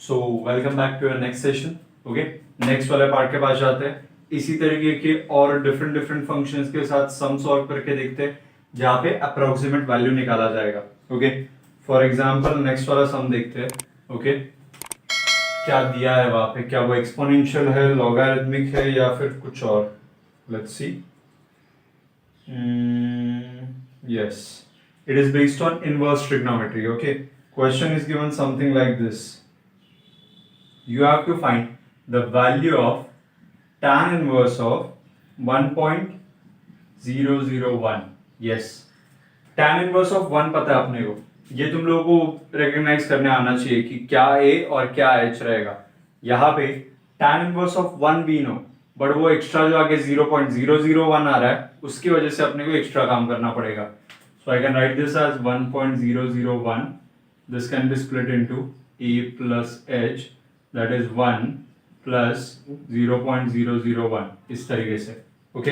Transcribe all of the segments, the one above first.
So welcome back to your next session. Okay, next वाले part के पास जाते हैं। इसी तरीके के और डिफरेंट डिफरेंट फंक्शंस के साथ सम सॉल्व करके देखते हैं जहाँ पे अप्रोक्सीमेट वैल्यू निकाला जाएगा। ओके, फॉर एग्जांपल नेक्स्ट वाला सम देखते हैं। ओके, क्या दिया है वहां पे, क्या वो एक्सपोनेंशियल है, लॉगरिथमिक है या फिर कुछ और। Let's see. yes, it is based on inverse trigonometry. Okay, question is given something like this. You have to find the value of tan inverse of 1.001. yes, tan inverse of 1 पता है अपने को। ये तुम लोगों को रिकॉग्नाइज करने आना चाहिए कि क्या a और क्या h रहेगा। यहाँ पे tan inverse of 1 भी नो, बट वो एक्स्ट्रा जो आगे 0.001 आ रहा है उसकी वजह से अपने को एक्स्ट्रा काम करना पड़ेगा। So I can write this as 1.001. This can be split into a plus h, that is 1 plus 0.001 इस तरीके से। ओके,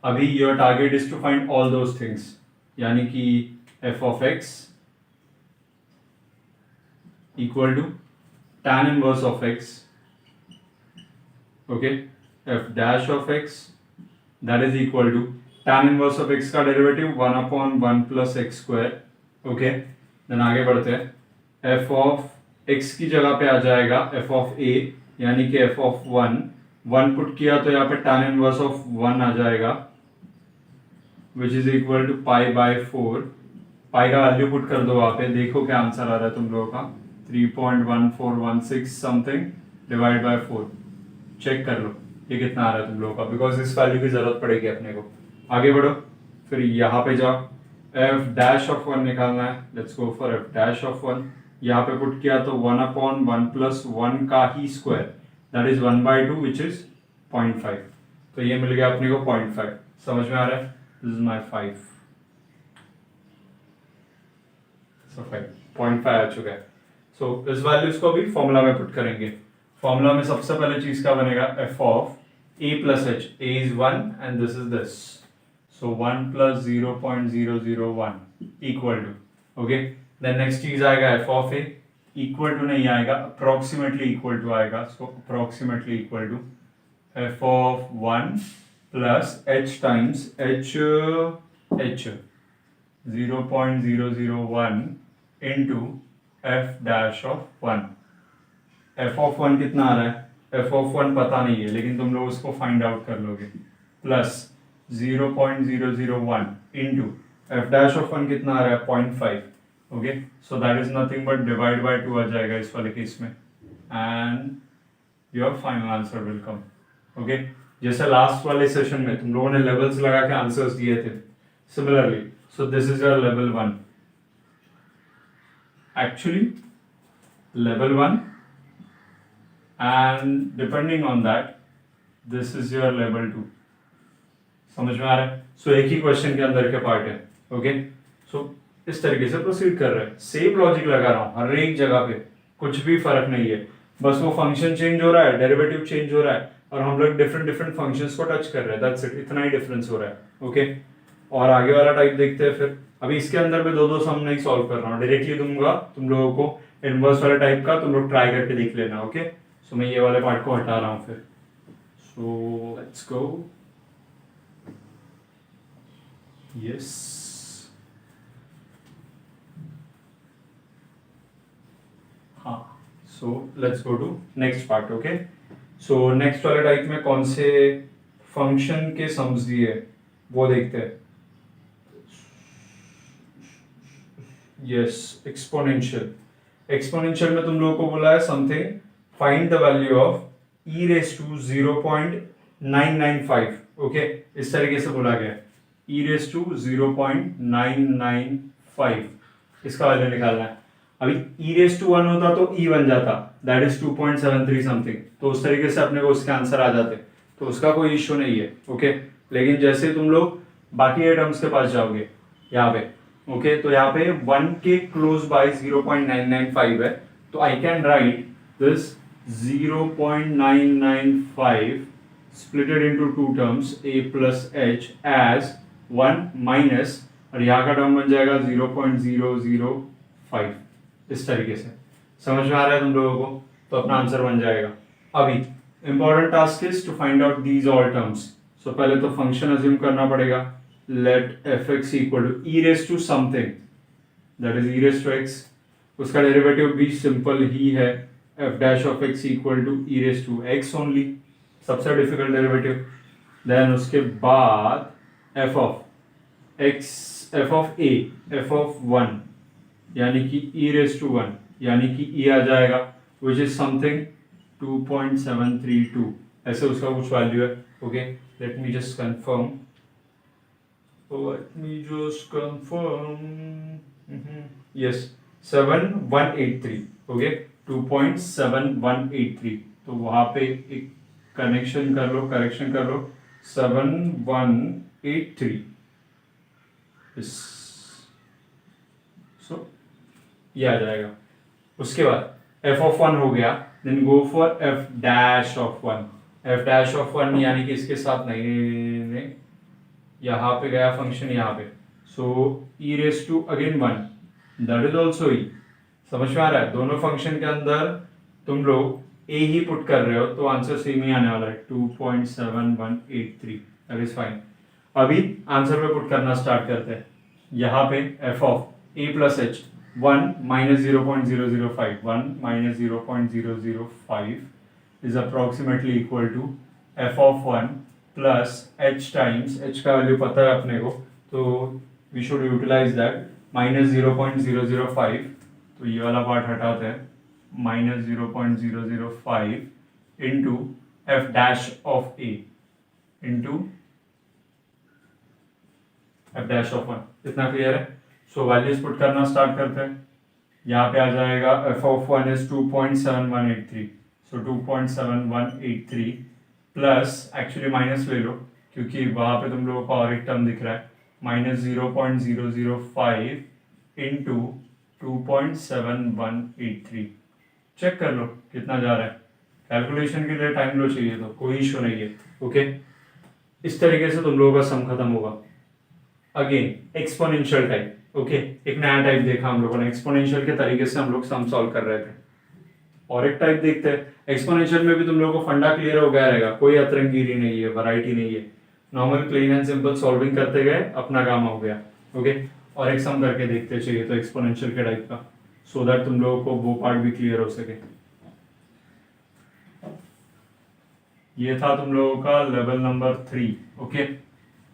अभी your target is to find all those things, यानी कि f of x equal to tan inverse of x, okay, f dash of x that is equal to tan inverse of x का derivative 1 upon 1 plus x square. okay, then आगे बढ़ते हैं। f of x की जगह पे आ जाएगा f of a, यानी कि f of 1 पुट किया तो यहाँ पे tan inverse of 1 आ जाएगा which is equal to pi by 4. पाई का वैल्यू पुट कर दो वहाँ पे, देखो क्या आंसर आ रहा है तुम लोगों का, 3.1416 समथिंग डिवाइड बाय 4। चेक कर लो ये कितना आ रहा है तुम लोगों का, बिकॉज इस वैल्यू की जरूरत पड़ेगी अपने को। आगे बढ़ो, फिर यहाँ पे जाओ, f डैश ऑफ 1 निकालना है। Let's go for f dash of 1। यहाँ पे पुट किया तो 1 अपॉन 1 प्लस 1 का ही square, that is 1/2 which is 0.5। तो ये मिल गया अपने को 0.5। समझ में आ रहा है? This is my 5। सो 5.5 आ चुका है। सो इस वैल्यूज को भी फॉर्मूला में पुट करेंगे। फॉर्मूला में सबसे पहले चीज क्या बनेगा, f of a plus h, a is 1 and this is this, so 1 plus 0.001 equal to, okay, then next चीज आएगा f of a, equal to नहीं आएगा, approximately equal to आएगा, so approximately equal to f of 1 plus h times h 0.001 into f dash of 1। f of 1 कितना आ रहा है, f of 1 पता नहीं है लेकिन तुम लोग उसको फाइंड आउट कर लोगे, plus 0.001 into f dash of 1 कितना आ रहा है, 0.5। Okay, so that is nothing but divide bye 2 आ जाएगा इस वाले केस में, and your final answer will come. Okay, जैसे लास्ट वाले सेशन में तुम लोगों ने लेवल्स लगा के आंसर्स दिए थे, similarly so this is your level 1, actually level 1, and depending on that this is your level 2। समझ में आ रहा है? सो एक ही क्वेश्चन के अंदर के पार्ट है। ओके, सो इस तरीके से प्रोसीड कर रहे हैं, सेम लॉजिक लगा रहा हूँ हर एक जगह पे, कुछ भी फर्क नहीं है, बस वो फंक्शन चेंज हो रहा है, डेरिवेटिव चेंज हो रहा है, और हम लोग डिफरेंट डिफरेंट फंक्शंस को टच कर रहे हैं, दैट्स इट, इतना ही डिफरेंस हो रहा है। ओके, और आगे वाला टाइप देखते हैं फिर। अभी इसके अंदर मैं दो सम नहीं सॉल्व कर रहा हूँ, डायरेक्टली दूंगा तुम लोगों को इनवर्स वाले टाइप का, तुम लोग ट्राई करके देख लेना। ओके, सो मैं ये वाले पार्ट को हटा रहा हूँ फिर। सो लेट्स गो, यस, हाँ, so let's go to next part. Okay, so next वाले टाइप में कौन से फंक्शन के सम्स दिए वो देखते हैं। Yes, exponential. एक्सपोनेंशियल में तुम लोगों को बोला है something, find the value of e raise to 0.995। Okay, इस तरीके से बोला गया, e रेस टू 0.995 इसका वैल्यू निकालना है। अभी e रेस टू 1 होता तो e बन जाता, दैट इज 2.73 समथिंग, तो उस तरीके से अपने को उसके आंसर आ जाते, तो उसका कोई इश्यू नहीं है। ओके, लेकिन जैसे तुम लोग बाकी आइटम्स के पास जाओगे यहाँ पे, ओके, तो यहाँ पे 1 के क्लोज बाय 0.995 है, तो आई can write this 0.995 splitted into two terms a plus h as 1 minus, और यहाँ का टर्म बन जाएगा 0.005 इस तरीके से। समझ में आ रहा है तुम लोगों को? तो अपना आंसर बन जाएगा। अभी important task is to find out these all terms. So पहले तो फंक्शन अज्यूम करना पड़ेगा, let f x equal to e raise to something that is e raise to x, उसका डेरिवेटिव भी सिंपल ही है, F dash of x equal to e raise to x only, सबसे difficult derivative. Then उसके बाद f of x, f of a, f of one यानी कि ई raise to one यानी कि ई आ जाएगा विच इज समथिंग 2.732, ऐसे उसका कुछ वैल्यू है। Okay, let me just confirm, yes 7183, okay 2.7183, तो वहां पे एक कनेक्शन कर लो, करेक्शन कर लो, 7183, सो ये आ जाएगा। उसके बाद एफ ऑफ वन हो गया, then go for F dash of one, F dash of one यानी कि इसके साथ नहीं, यहाँ पे गया फंक्शन यहाँ पे, so e raise to again one that is also e, समझ में आ रहा है? दोनों फंक्शन के अंदर तुम लोग ए ही पुट कर रहे हो तो आंसर सेम ही आने वाला है 2.7183, दैट इज फाइन। अभी आंसर पे पुट करना स्टार्ट करते हैं। यहाँ पे F of A plus H 1 minus 0.005, 1 minus 0.005 is approximately equal to f of 1 plus h times, h का वैल्यू पता है अपने को तो we should utilize that, minus 0.005, तो ये वाला पार्ट हटाते हैं, minus 0.005 into f dash of a into f dash of 1, इतना क्लियर है? सो वैल्यूज पुट करना स्टार्ट करते हैं। यहाँ पे आ जाएगा F of one is 2.7183, so 2.7183 plus, actually minus ले लो क्योंकि वहाँ पे तुम लोगों को और एक टर्म दिख रहा है, माइनस 0.005 इंटू 2.7183, चेक कर लो कितना जा रहा है। कैलकुलेशन के लिए टाइम लो चाहिए तो कोई इशू नहीं है। ओके, इस तरीके से तुम लोगों का सम खत्म होगा। अगेन एक्सपोनेंशियल टाइप, ओके एक नया टाइप देखा हम लोगों ने, एक्सपोनेंशियल के तरीके से हम लोग सम सॉल्व कर रहे थे। और एक टाइप देखते हैं, एक्सपोनेंशियल में भी तुम लोगों को फंडा क्लियर हो गया रहेगा, कोई अतरंगीरी नहीं है, वैरायटी नहीं है, normal plain and simple solving करते गए अपना काम हो गया। ओके, और एक सम करके देखते चाहिए तो एक्सपोनेंशियल के टाइप का, सो दैट तुम लोगों को वो पार्ट भी क्लियर हो सके। ये था तुम लोगों का लेवल नंबर 3, ओके,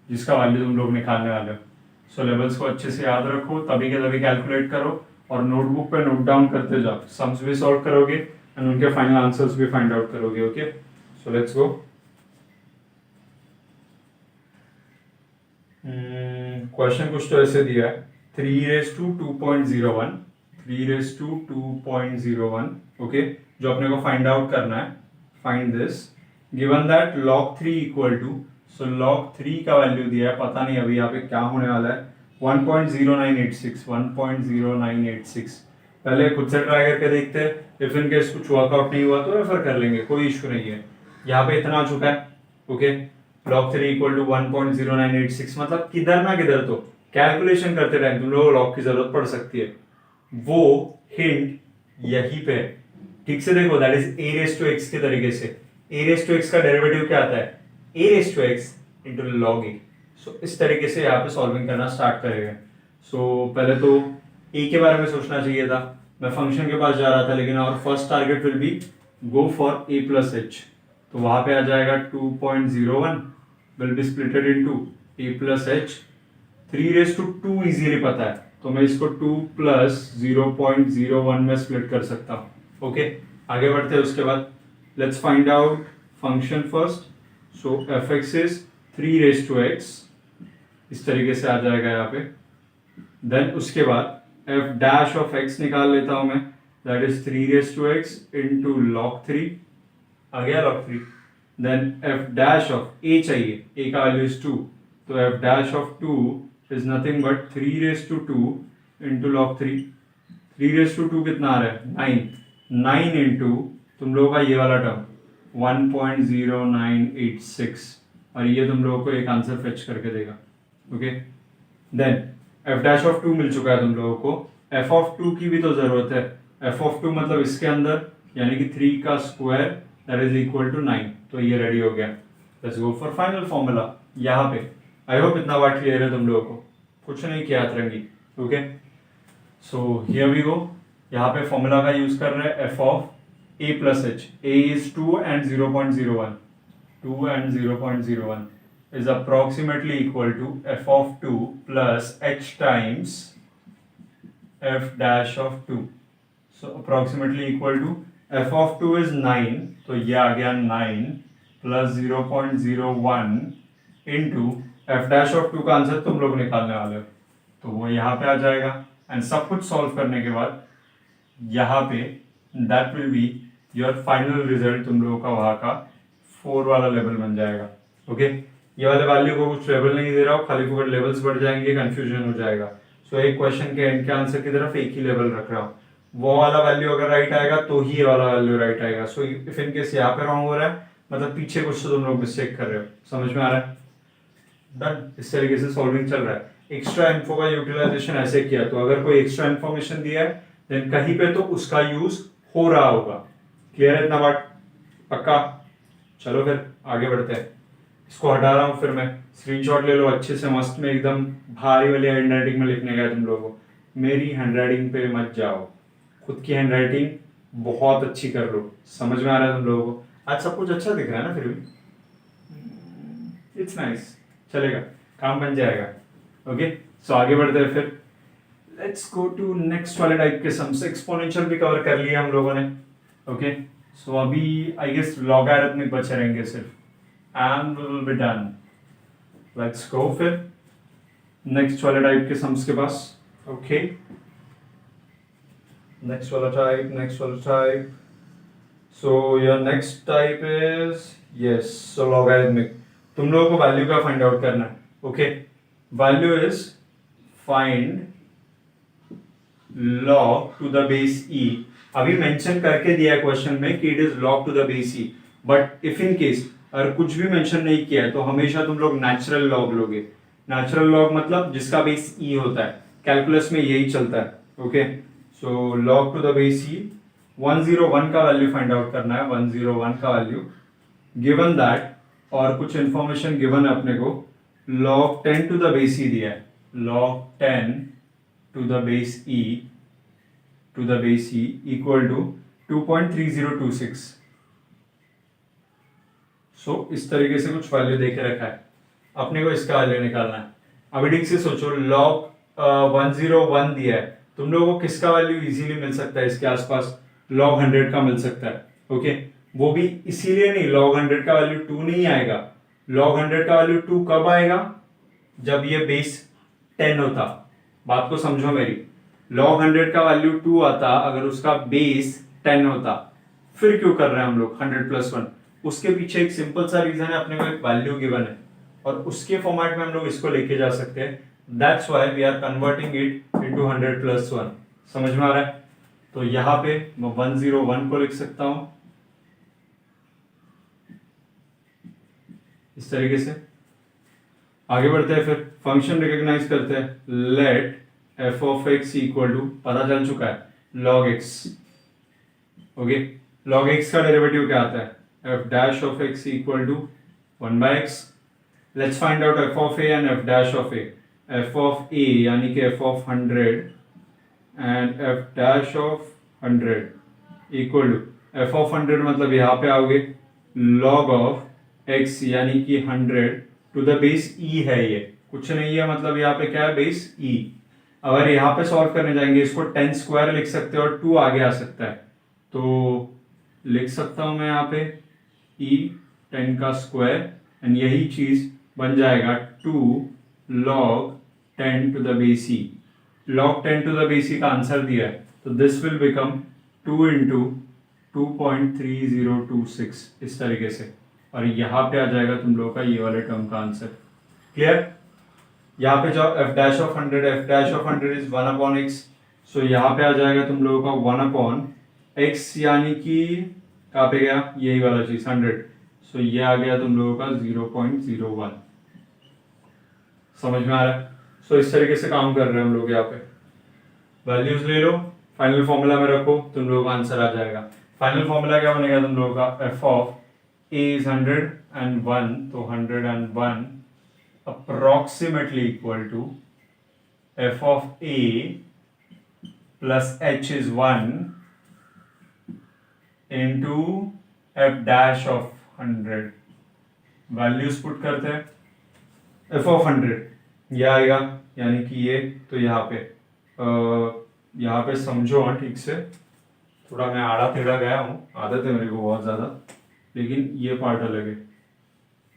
जिसका वैल्यू तुम लोग निकालने वाले हो। सो लेवल्स को अच्छे से याद रखो, तभी के तभी कैलकुलेट करो और नोटबुक पे नोट डाउन करते जाओ, सम्स भी सॉल्व करोगे एंड उनके फाइनल आंसर्स भी फाइंड आउट करोगे। Okay, so let's go. Question कुछ तो ऐसे दिया है, 3^2.01, 3^2.01, ओके, जो अपने को फाइंड आउट करना है। Find this given that log 3 equal to, so log 3 का वैल्यू दिया है, पता नहीं अभी यहाँ पे क्या होने वाला है, 1.0986, 1.0986। पहले खुद से ट्राई करके देखते हैं, इफ इन केस कुछ वर्कआउट नहीं हुआ तो रेफर कर लेंगे, कोई इशू नहीं है। यहाँ पे इतना आ चुका है। ओके, log 3 इक्वल टू 1.0986, मतलब किधर ना किधर तो कैलकुलेशन करते टाइम तुम लोगों को लॉग की जरूरत पड़ सकती है, वो हिंट यहीं पे है। ठीक से देखो, that is a raise to x के तरीके से। a रेज टू x का डेरिवेटिव क्या आता है, a raise to x into log a. So इस तरीके से यहाँ पे सॉल्विंग करना स्टार्ट करेंगे। सो पहले तो a के बारे में सोचना चाहिए था, मैं फंक्शन के पास जा रहा था, लेकिन और first target will be go for a plus H, तो वहां पे आ जाएगा 2.01 will be splitted into a plus H, 3^2 easily पता है तो मैं इसको 2 प्लस 0.01 में स्प्लिट कर सकता हूँ। ओके, आगे बढ़ते हैं। उसके बाद let's find out function first. So F x is 3^x, इस तरीके से आ जाएगा यहाँ पे। देन उसके बाद एफ डैश ऑफ एक्स निकाल लेता हूं मैं, that is 3^x into log 3, आ गया log 3। Then F dash of a चाहिए, ए का वैल्यू इज 2, तो f dash of 2 is nothing but 3^2 into log 3। 3^2 कितना आ रहा है, 9 इंटू तुम लोगों का ये वाला टर्म 1.0986, और ये तुम लोगों को एक आंसर फेच करके देगा। Okay, then F dash of 2 मिल चुका है तुम लोगों को, एफ ऑफ 2 की भी तो जरूरत है। एफ ऑफ 2 मतलब इसके अंदर यानी कि 3 का square that is equal to 9। तो ये रेडी हो गया। Let's go for final formula. यहाँ पे आई होप इतना बात क्लियर है तुम लोगों को, कुछ नहीं किया अतरंगी। Okay, so here we go. यहाँ पे फॉर्मूला का यूज कर रहे हैं F of a plus h. A is 2 and 0.01. 2 and 0.01 is approximately equal to f of 2 plus h times f dash of 2. So approximately equal to f of 2 is 9. तो ये आ गया 9 plus 0.01 into f dash of 2 का answer तुम लोग निकालने वाले हो, तो वो यहाँ पे आ जाएगा। एंड सब कुछ सॉल्व करने के बाद यहाँ पे that will be your final result. तुम लोगों का वहाँ का 4 वाला लेवल बन जाएगा। ओके, ये वाले वैल्यू को कुछ लेवल नहीं दे रहा हो, खाली फुकट लेवल्स बढ़ जाएंगे, कंफ्यूजन हो जाएगा। सो एक क्वेश्चन के एंड के आंसर की तरफ एक ही लेवल रख रहा हूँ। वो वाला वैल्यू अगर राइट आएगा तो ही ये वाला वैल्यू राइट आएगा। सो इफ इन केस यहाँ पे रॉन्ग हो रहा है मतलब पीछे कुछ तो तुम लोग मिस्टेक कर रहे हो। समझ में आ रहा है? डन। इस तरीके से सॉल्विंग चल रहा है। एक्स्ट्रा इन्फो का यूटिलाइजेशन ऐसे किया, तो अगर कोई एक्स्ट्रा इन्फॉर्मेशन दिया है देन कहीं पे तो उसका यूज हो रहा होगा। क्लियर है इतना बात? पक्का? चलो फिर आगे बढ़ते हैं। इसको हटा रहा हूँ, फिर मैं स्क्रीनशॉट ले लो अच्छे से, मस्त में एकदम भारी वाली हैंडराइटिंग में लिखने गया तुम लोगों को। मेरी हैंडराइटिंग पे मत जाओ, खुद की हैंडराइटिंग बहुत अच्छी कर लो। समझ में आ रहा है तुम लोगों को? आज सब कुछ अच्छा दिख रहा है ना? फिर भी इट्स नाइस, चलेगा, काम बन जाएगा। ओके, सो आगे बढ़ते हैं फिर। लेट्स गो टू नेक्स्ट वाले टाइप के सम्स। एक्सपोनेंशियल भी कवर कर लिया हम लोगों ने। ओके, सो अभी आई गेस लॉगरिथमिक बचे रहेंगे सिर्फ, and will be done. Let's go फिर नेक्स्ट वाले टाइप के सम्स के पास। ओके, नेक्स्ट वाला type. So your next type is yes, so logarithmic. तुम लोगों को वैल्यू का फाइंड आउट करना है। Okay, value is find log to the base e। अभी मेंशन करके दिया है क्वेश्चन में कि it is log to the base e, but if in case अगर कुछ भी मेंशन नहीं किया है तो हमेशा तुम लोग नेचुरल लॉग लोगे। नेचुरल लॉग मतलब जिसका बेस e होता है, कैलकुलस में यही चलता है। Okay, so log to the base e 101 का वैल्यू फाइंड आउट करना है। 101 का वैल्यू गिवन दैट, और कुछ इंफॉर्मेशन गिवन है अपने को, log 10 to the base e दिया है। log 10 to the base e equal to 2.3026। सो इस तरीके से कुछ वैल्यू देके रखा है, अपने को इसका वैल्यू निकालना है। अभी ठीक से सोचो, log 101 दिया है, तुम लोगों को किसका वैल्यू इजीली मिल सकता है इसके आसपास? log 100 का मिल सकता है। ओके, वो भी इसीलिए नहीं, log 100 का वैल्यू 2 नहीं आएगा। log 100 का वैल्यू 2 कब आएगा? जब ये बेस 10 होता। बात को समझो मेरी, log 100 का वैल्यू 2 आता अगर उसका बेस 10 होता। फिर क्यों कर रहे हैं हम लोग 100 प्लस 1? उसके पीछे एक सिंपल सा रीजन है, अपने को एक वैल्यू गिवन है और उसके फॉर्मेट में हम लोग इसको लेके जा सकते हैं। That's why we are converting it into 100 plus 1। समझ में आ रहा है? तो यहाँ पे मैं 101 को लिख सकता हूं इस तरीके से। आगे बढ़ते हैं, फिर फंक्शन रिकॉग्नाइज करते हैं। Let F of x equal to, पता चल चुका है, log x। Okay, log x का डेरिवेटिव क्या आता है? F dash of x equal to 1/x। Let's find out F of a and F dash of a। F of a यानी कि F of 100 and F dash of 100 equal to, F of 100 मतलब यहाँ पे आओगे log of x यानी कि 100 to the base e है। ये कुछ नहीं है, मतलब यहाँ पे क्या है? Base e। अगर यहाँ पे सॉल्व करने जाएंगे इसको 10 स्क्वायर लिख सकते हो और 2 आगे आ सकता है, तो लिख सकता हूं मैं यहाँ पे e 10 का स्क्वायर एंड यही चीज बन जाएगा 2 log 10 to the base e। log 10 to the base e का आंसर दिया है, तो दिस विल बिकम 2 इंटू 2.3026 इस तरीके से, और यहाँ पे आ जाएगा तुम लोगों का ये वाले टर्म का आंसर। क्लियर? यहाँ पे जाओ, F dash of 100 is 1/x। सो यहाँ पे आ जाएगा तुम लोगों का 1/x यानी कि कहाँ पे गया? यही वाला चीज 100। सो ये आ गया तुम लोगों का 0.01। समझ में आ रहा है? सो इस तरीके से काम कर रहे हैं हम लोग। यहाँ पे वैल्यूज ले लो, फाइनल फॉर्मूला में रखो, तुम लोगों का आंसर आ जाएगा। फाइनल फॉर्मूला क्या बनेगा तुम लोगों का, एफ ऑफ ए इज 101, तो 101 approximately equal to F of A plus H is 1 into F dash of 100। Values put करते हैं, एफ ऑफ 100 ये आएगा, यानी कि ये, तो यहाँ पे समझो हाँ ठीक से, थोड़ा मैं आड़ा टेढ़ा गया हूँ, आदत है मेरे को बहुत ज़्यादा, लेकिन ये पार्ट अलग है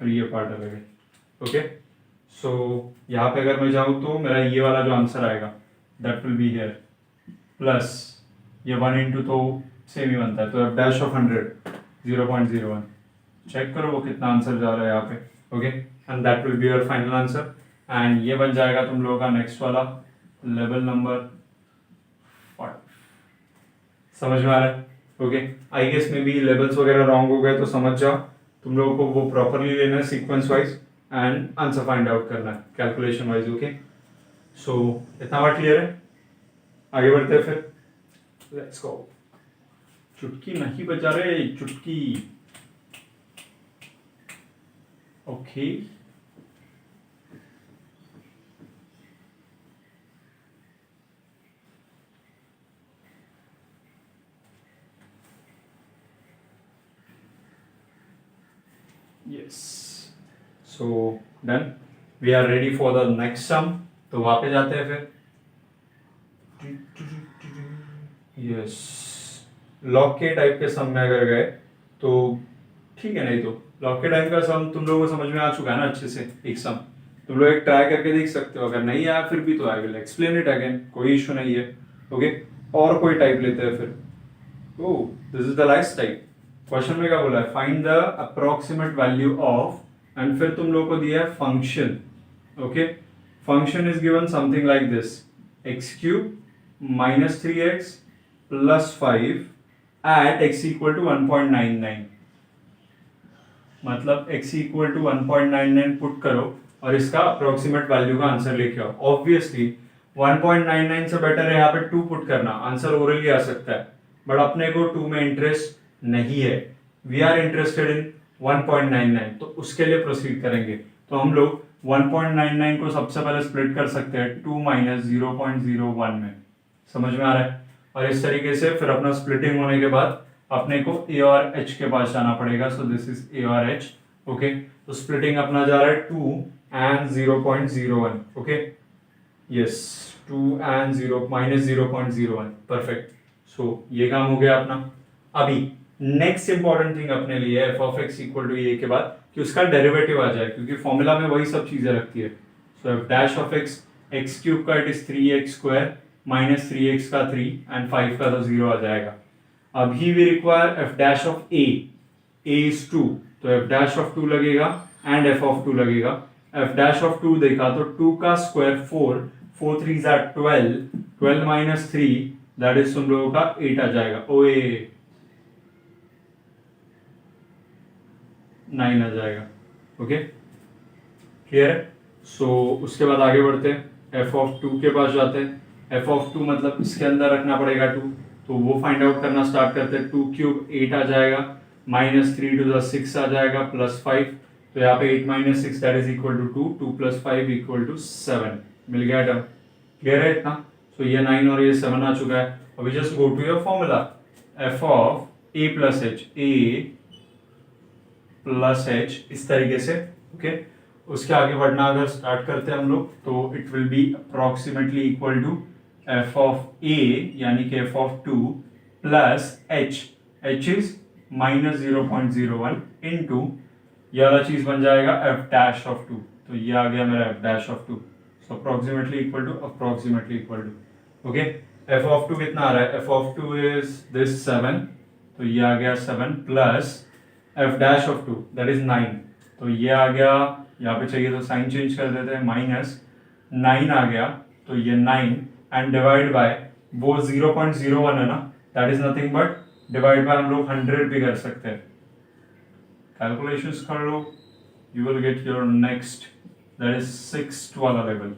और ये पार्ट अलग है। ओके, सो यहाँ पे अगर मैं जाऊँ तो मेरा ये वाला जो आंसर आएगा that will be here, plus ये 1 इंटू तो सेम ही बनता है, तो एफ डैश ऑफ 100 0.01, चेक करो वो कितना आंसर जा रहा है यहाँ पे। Okay, and that will be your final answer, and ये बन जाएगा तुम लोगों का नेक्स्ट वाला लेवल नंबर 5। समझ में आ रहा है? ओके, आई गेस में भी लेवल्स वगैरह रॉन्ग हो गए तो समझ जाओ, तुम लोगों को वो प्रॉपरली लेना है sequence wise and answer find out करना है कैलकुलेशन वाइज। ओके, सो इतना बात क्लियर है, आगे बढ़ते हैं फिर, लेट्स गो। चुटकी नहीं बजा रहे, चुटकी। Okay, yes, so done, we are ready for the next sum। तो वहां पे जाते हैं फिर, यस, लॉग के टाइप के सम में अगर गए तो ठीक है, नहीं तो लॉग के टाइप का सम तुम लोगों को समझ में आ चुका है ना अच्छे से, एक सम तुम लोग एक ट्राई करके देख सकते हो, अगर नहीं आया फिर भी तो I will explain it again, कोई इशू नहीं है। ओके, और कोई टाइप लेते हैं फिर, oh this is the last type. Question में क्या बोला है, find the approximate value of, and फिर तुम लोग को दिया है function. Okay, function is given something like this, X cube minus 3x plus 5 at x equal to 1.99, मतलब x इक्वल टू 1.99 पुट करो और इसका अप्रोक्सीमेट वैल्यू का आंसर लेके आओ। ऑब्वियसली 1.99 से बेटर है यहाँ पे 2 पुट करना, आंसर ओरली आ सकता है, बट अपने को 2 में इंटरेस्ट नहीं है, वी आर इंटरेस्टेड इन 1.99, तो उसके लिए प्रोसीड करेंगे। तो हम लोग 1.99 को सबसे पहले स्प्लिट कर सकते हैं 2 माइनस 0.01 में, समझ में आ रहा है? और इस तरीके से फिर अपना स्प्लिटिंग होने के बाद अपने को ए और एच के पास जाना पड़ेगा, सो दिस इज ए और एच। ओके, तो स्प्लिटिंग अपना जा रहा है 2 and 0.01। Okay, yes, 2 and 0 minus 0.01, perfect. So ये काम हो गया अपना। अभी नेक्स्ट इंपॉर्टेंट थिंग अपने लिए f of x equal to a के बाद कि उसका डेरिवेटिव आ जाए, क्योंकि फॉर्मूला में वही सब चीजें रखती है। So f dash of x, x cube का it is 3x square minus 3x का 3 एंड 5 का तो 0 आ जाएगा। अभी we require F dash of A is 2, तो एफ डैश ऑफ 2 लगेगा एंड एफ ऑफ 2 लगेगा। एफ डैश ऑफ 2 देखा तो 2 का स्क्वायर 4, 4 3 12, 12 माइनस 3 दैट इज तुम लोगों का 8 आ जाएगा, ओए 9 आ जाएगा। ओके, क्लियर है? सो उसके बाद आगे बढ़ते हैं, एफ ऑफ 2 के पास जाते हैं। एफ ऑफ 2 मतलब इसके अंदर रखना पड़ेगा 2, तो वो फाइंड आउट करना स्टार्ट करते हैं। 2 क्यूब 8 आ जाएगा, माइनस 3 टू द 6 आ जाएगा, प्लस 5, तो यहाँ पे 8 minus 6 that is equal to 2, 2 plus 5 equal to 7, मिल गया टर्म। क्लियर है इतना? सो ये 9 और ये 7 आ चुका है। अभी just go to your formula, F of A plus H, A plus H, इस तरीके से। ओके, उसके आगे बढ़ना अगर स्टार्ट करते हैं हम लोग, तो it will be approximately equal to F of a यानी कि F of 2 plus h, h is minus 0.01 into ये वाला चीज बन जाएगा एफ डैश ऑफ 2, तो ये आ गया मेरा F dash of 2, so approximately equal to approximately equal to. Okay, F of 2 कितना आ रहा है, एफ ऑफ 2 इज दिस 7, तो ये आ गया 7 plus F dash of 2 that is 9, तो ये आ गया, यहाँ पे चाहिए तो साइन चेंज कर देते हैं, माइनस 9 आ गया, तो ये 9 एंड डिवाइड बाय वो 0.01 है ना, that is nothing but divide by हम लोग 100 भी कर सकते हैं। कैलकुलेशंस कर लो, you will get your next that is 6th वाला level.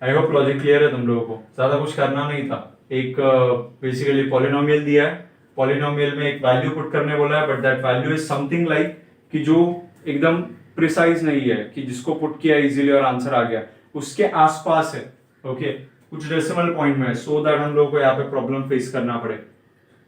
I hope logic clear है तुम लोगों को, ज्यादा कुछ करना नहीं था। एक बेसिकली पॉलिनोमियल दिया है पॉलिनोमियल में एक वैल्यू पुट करने बोला है, but that value is something like कि जो एकदम प्रिसाइज नहीं है कि जिसको पुट किया इजीली और आंसर आ गया, उसके आसपास है। ओके, कुछ डेसिमल पॉइंट में है, सो दैट हम लोग को यहाँ पे प्रॉब्लम फेस करना पड़े,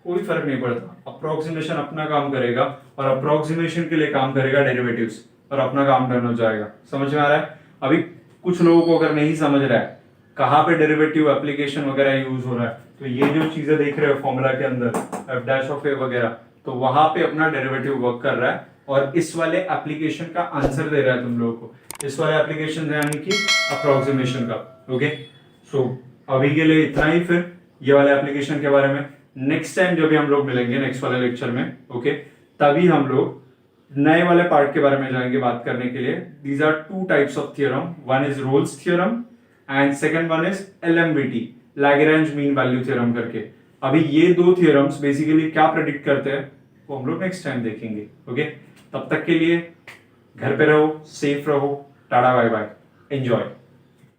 कोई फर्क नहीं पड़ता। अप्रोक्सीमेशन अपना काम करेगा और अप्रोक्सीमेशन के लिए काम करेगा डेरिवेटिव्स, और अपना काम डन हो जाएगा। समझ में आ रहा है? अभी कुछ लोगों को अगर नहीं समझ रहा है कहाँ पे डेरिवेटिव एप्लीकेशन वगैरह यूज हो रहा है, तो ये जो चीजें देख रहे हो फॉर्मूला के अंदर एफ डैश ऑफ ए वगैरह, तो वहां पे अपना डेरिवेटिव वर्क कर रहा है और इस वाले एप्लीकेशन का आंसर दे रहा है तुम लोगों को। इस वाले एप्लीकेशन यानी कि अप्रोक्सीमेशन का। ओके, सो अभी के लिए इतना ही फिर ये वाले एप्लीकेशन के बारे में। नेक्स्ट टाइम जब भी हम लोग मिलेंगे नेक्स्ट वाले लेक्चर में, ओके, तभी हम लोग नए वाले पार्ट के बारे में जाएंगे बात करने के लिए। These are two types of theorem, one is Rolle's theorem and second one is LMVT, Lagrange mean value theorem करके। अभी ये दो थ्योरम्स बेसिकली क्या प्रेडिक्ट करते हैं वो हम लोग नेक्स्ट टाइम देखेंगे। ओके, तब तक के लिए घर पे रहो, सेफ रहो, टाटा बाय बाय, एंजॉय।